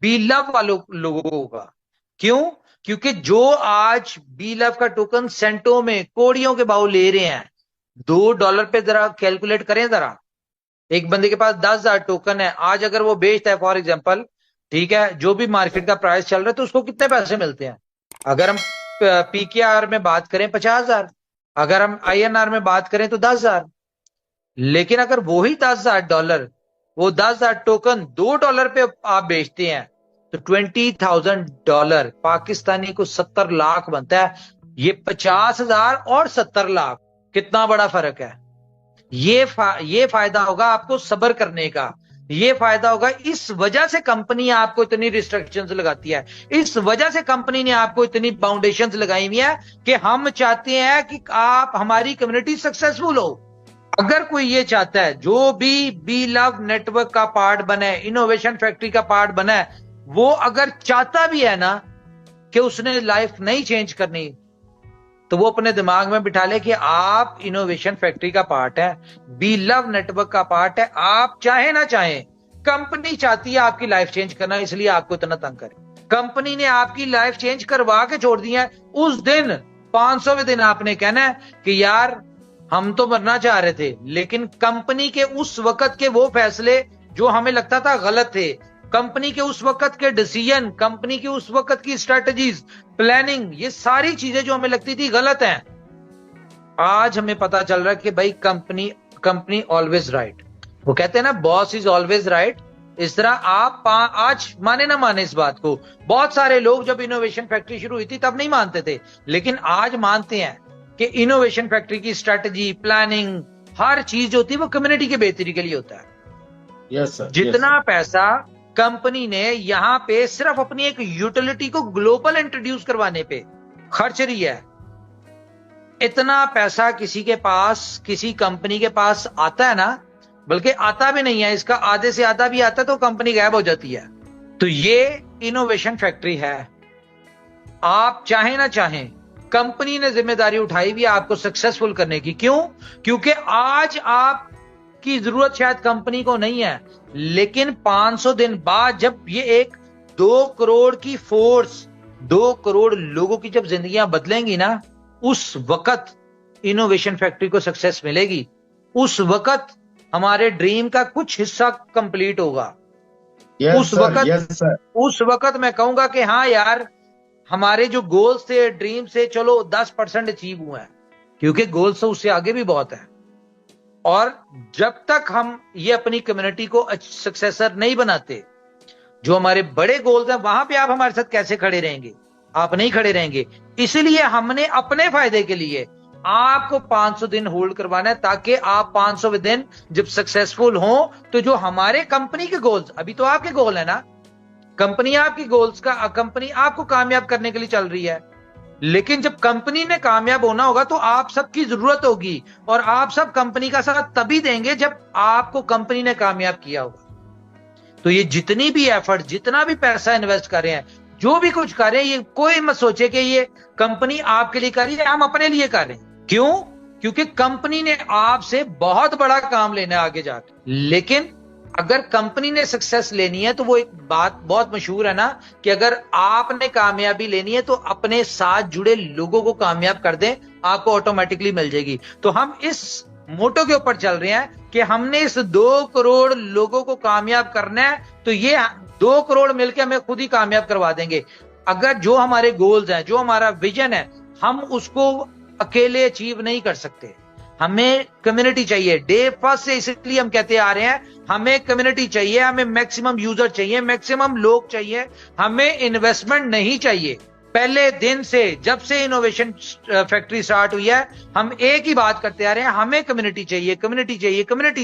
B love वालों लोगों को होगा। क्यों? क्योंकि जो आज बी लव का टोकन सेंटों में कोड़ियों के भाव ले रहे हैं, $2 पे जरा कैलकुलेट करें जरा। एक बंदे के पास 10,000 टोकन है, आज अगर वो बेचता है फॉर एग्जांपल, ठीक है, जो भी मार्केट का प्राइस चल रहा है, तो उसको कितने पैसे मिलते हैं? अगर हम पीकेआर में बात करें 50,000, अगर हम आईएनआर में बात करें तो 10,000। लेकिन अगर वही $10,000, वो 10,000 टोकन $2 पे आप बेचते हैं, तो $20,000 पाकिस्तानी को 70 लाख बनता है। ये 50,000 और 70 लाख, कितना बड़ा फर्क है। ये फायदा होगा आपको सब्र करने का। ये फायदा होगा, इस वजह से कंपनी आपको इतनी रिस्ट्रिक्शंस लगाती है, इस वजह से कंपनी ने आपको इतनी बाउंडेशंस लगाई हुई है कि हम चाहते हैं कि आप हमारी कम्युनिटी सक्सेसफुल हो। अगर कोई ये चाहता है, जो भी बी लव नेटवर्क का पार्ट बने, इनोवेशन फैक्ट्री का पार्ट बना है, वो अगर चाहता भी है ना कि उसने लाइफ नहीं चेंज करनी, तो वो अपने दिमाग में बिठा ले कि आप इनोवेशन फैक्ट्री का पार्ट है, बी लव नेटवर्क का पार्ट है। आप चाहे ना चाहे, कंपनी चाहती है आपकी लाइफ चेंज करना, इसलिए आपको इतना तंग करे। कंपनी ने आपकी लाइफ चेंज करवा के छोड़ दी है। उस दिन 500वें दिन आपने कहना है कि यार हम तो मरना चाह रहे थे, लेकिन कंपनी के उस वक्त के वो फैसले जो हमें लगता था गलत थे, कंपनी के उस वक्त के डिसीजन, कंपनी की उस वक्त की स्ट्रेटजीज, प्लानिंग, ये सारी चीजें जो हमें लगती थी गलत हैं, आज हमें पता चल रहा है कि भाई कंपनी ऑलवेज राइट। वो कहते हैं ना, बॉस इज ऑलवेज राइट। इस तरह आप आज माने ना माने इस बात को, बहुत सारे लोग जब इनोवेशन फैक्ट्री शुरू हुई थी तब नहीं मानते थे, लेकिन आज मानते हैं कि इनोवेशन फैक्ट्री की स्ट्रेटजी, प्लानिंग, हर चीज जो होती है वो कम्युनिटी के बेहतरी के लिए होता है। Yes sir. जितना पैसा कंपनी ने यहां पे सिर्फ अपनी एक यूटिलिटी को ग्लोबल इंट्रोड्यूस करवाने पे खर्च रही है, इतना पैसा किसी के पास, किसी कंपनी के पास आता है ना, बल्कि आता भी नहीं है, इसका आधे से आधा भी आता है तो कंपनी गायब हो जाती है। तो ये इनोवेशन फैक्ट्री है। आप चाहे ना चाहें, कंपनी ने जिम्मेदारी उठाई हुई है आपको सक्सेसफुल करने की। क्यों? क्योंकि आज आपकी जरूरत शायद कंपनी को नहीं है, लेकिन 500 दिन बाद जब ये एक 2 करोड़ की फोर्स, 2 करोड़ लोगों की जब जिंदगियां बदलेंगी ना, उस वक्त इनोवेशन फैक्ट्री को सक्सेस मिलेगी। उस वक्त हमारे ड्रीम का कुछ हिस्सा कंप्लीट होगा। उस वक्त मैं कहूंगा कि हाँ यार, हमारे जो गोल्स थे, ड्रीम से, चलो 10% अचीव हुआ है, क्योंकि गोल्स तो उससे आगे भी बहुत है। और जब तक हम ये अपनी कम्युनिटी को सक्सेसर नहीं बनाते, जो हमारे बड़े गोल्स हैं, वहां पे आप हमारे साथ कैसे खड़े रहेंगे? आप नहीं खड़े रहेंगे। इसलिए हमने अपने फायदे के लिए आपको 500 दिन होल्ड करवाना है, ताकि आप 500वें दिन जब सक्सेसफुल हो, तो जो हमारे कंपनी के गोल्स, अभी तो आपके गोल है ना, कंपनी आपकी गोल्स का, कंपनी आपको कामयाब करने के लिए चल रही है, लेकिन जब कंपनी ने कामयाब होना होगा तो आप सबकी जरूरत होगी, और आप सब कंपनी का साथ तभी देंगे जब आपको कंपनी ने कामयाब किया होगा। तो ये जितनी भी एफर्ट, जितना भी पैसा इन्वेस्ट कर रहे हैं, जो भी कुछ कर रहे हैं, ये कोई मत सोचे कि ये कंपनी आपके लिए कर रही है, हम अपने लिए कर रहे हैं। क्यों? क्योंकि कंपनी ने आपसे बहुत बड़ा काम लेना है आगे जाकर। लेकिन अगर कंपनी ने सक्सेस लेनी है, तो वो एक बात बहुत मशहूर है ना, कि अगर आपने कामयाबी लेनी है तो अपने साथ जुड़े लोगों को कामयाब कर दें, आपको ऑटोमेटिकली मिल जाएगी। तो हम इस मोटो के ऊपर चल रहे हैं कि हमने इस 2 करोड़ लोगों को कामयाब करना है, तो ये 2 करोड़ मिलकर हमें खुद ही कामयाब करवा देंगे। अगर जो हमारे गोल्स हैं, जो हमारा विजन है, हम उसको अकेले अचीव नहीं कर सकते, हमें कम्युनिटी चाहिए। डे फर्स्ट से इसलिए हम कहते आ रहे हैं, हमें कम्युनिटी चाहिए, हमें मैक्सिमम यूजर चाहिए, मैक्सिमम लोग चाहिए, हमें इन्वेस्टमेंट नहीं चाहिए। पहले दिन से, जब से इनोवेशन फैक्ट्री स्टार्ट हुई है, हम एक ही बात करते आ रहे हैं, हमें कम्युनिटी चाहिए, कम्युनिटी चाहिए, कम्युनिटी